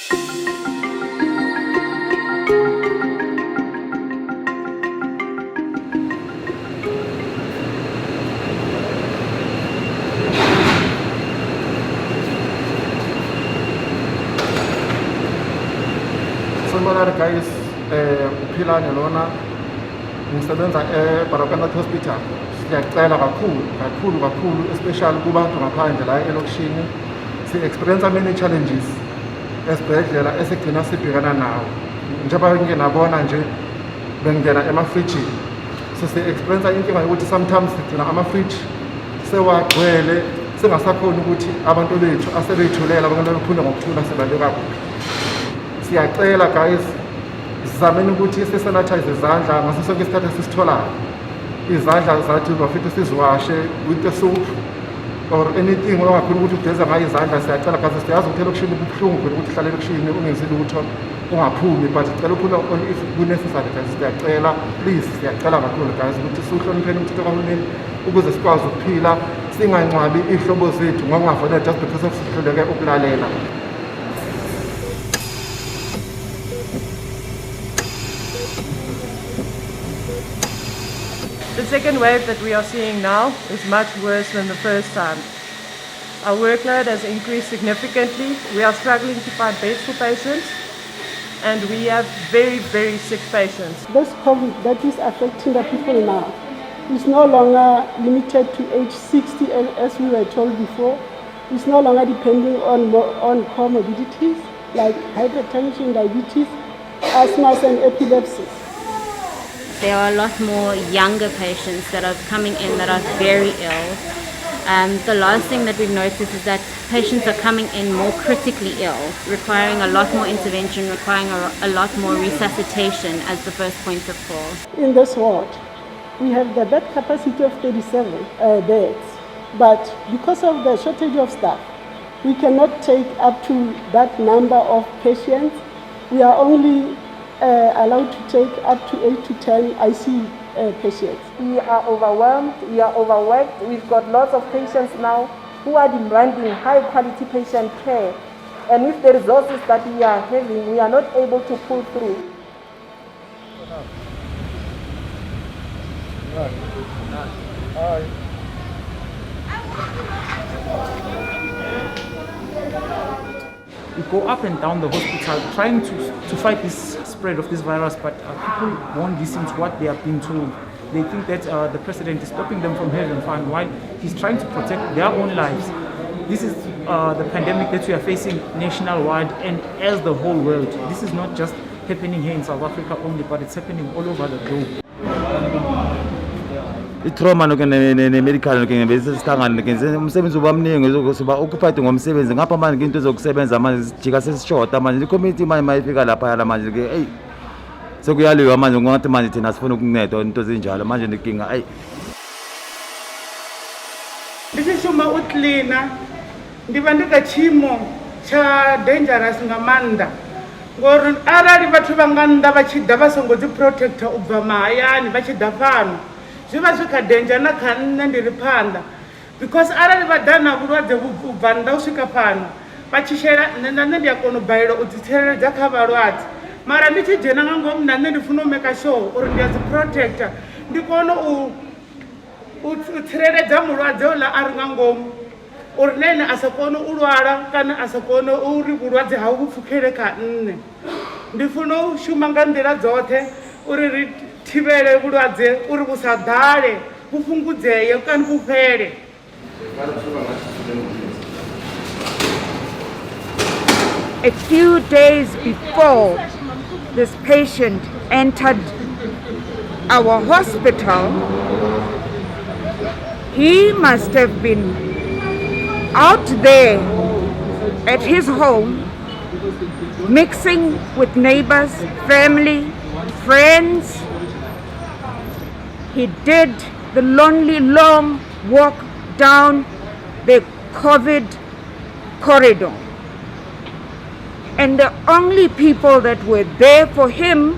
Sanibonani guys, uphilane lona ngisebenza Baragwanath Hospital. Siyacela kakhulu especially kubantu ngaphandle la elokishini si-experience many challenges esibhedlela esigcina sibhekana nawo. Njengoba nginabona nje bengena emafrijini, so si-experience inkinga yokuthi sometimes sigcina amafriji sewagcwele singasakhoni ukuthi abantu bethu asebeyithulela abantu bephinde ngokuthula sebabeka kuphi. Siyacela guys, sizameni ukuthi sisanitize izandla ngaso sonke isikhathi esisitholayo. Izandla zathi bafike siziwashe with the soap or anything ongakhona ukuthi ugeza ngayo izandla. Siyacela guys, siyazi ukuthi elokishini kubuhlungu phela ukuthi uhlale elokishini ungenzi lutho ungaphumi, but sicela uphume only if necessary guys. Siyacela please, siyacela kakhulu guys ukuthi sihlonipheni umthetho kahulumeni ukuze sikwazi ukuphila singancwabi ihlobo zethu ngokungafanele just because of sihluleke ukulalela. The second wave that we are seeing now is much worse than the first time. Our workload has increased significantly. We are struggling to find beds for patients, and we have very, very sick patients. This COVID that is affecting the people now is no longer limited to age 60 as we were told before. It's no longer depending on comorbidities like hypertension, diabetes, asthma and epilepsy. There are a lot more younger patients that are coming in that are very ill. The last thing that we've noticed is that patients are coming in more critically ill, requiring a lot more intervention, requiring a lot more resuscitation as the first point of call. In this ward, we have the bed capacity of 37 beds, but because of the shortage of staff, we cannot take up to that number of patients. We are only allowed to take up to 8 to 10 ICU patients. We are overwhelmed, we are overworked. We've got lots of patients now who are demanding high quality patient care. And with the resources that we are having, we are not able to pull through. We go up and down the hospital trying to fight this spread of this virus, but people won't listen to what they have been told. They think that the president is stopping them from having fun while he's trying to protect their own lives. This is the pandemic that we are facing nationwide and as the whole world. This is not just happening here in South Africa only, but it's happening all over the globe. I-trauma ne-medical besisihlangane kenze umsebenzi ubamningi soba occupied ngomsebenzi ngapha manje into zokusebenza manje sijika sesishoda manje i-community manje mayifika lapha manje ke hey sekuyaliwa manje ngokuthi manje thina sifuna ukunceda into ezinjalo manje inkinga hey ndisishuma ucleaner ndiba ndikachimo cha dangerous ngamanda ngori arali vhathu vanganda vachida vasongo dzi protector ubva mahayani vachida fano zviva zvika danger na kha nne ndiri phanḓa because arali vha ḓa na vhulwadze vhubva nnḓa u swika fhano vha tshi shela nne ndi a kona u balelwa u ḓi tsireledza kha vhalwadze mara ndi tshi dzhena nga ngomu na nne ndi funa u make sure uri ndi a dzi protector ndi kone u tsireledza mulwadze ola a ri nga ngomu uri na ene a sa kone u lwala kana a sa kone uri vhulwadze hawe vhu pfhukhele kha nne ndi funa u shuma nga nḓila dzoṱhe uri ri thivhele vhulwadze uri vhu sa ḓale vhu fhungudzeye kana vhu fhele. A few days before this patient entered our hospital, he must have been out there at his home, mixing with neighbors, family, friends. He did the lonely long walk down the COVID corridor. And the only people that were there for him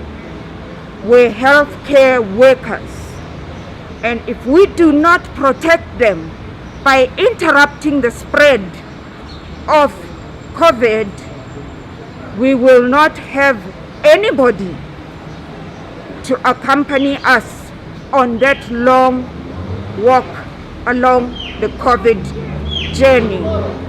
were healthcare workers. And if we do not protect them by interrupting the spread of COVID, we will not have anybody to accompany us on that long walk along the COVID journey.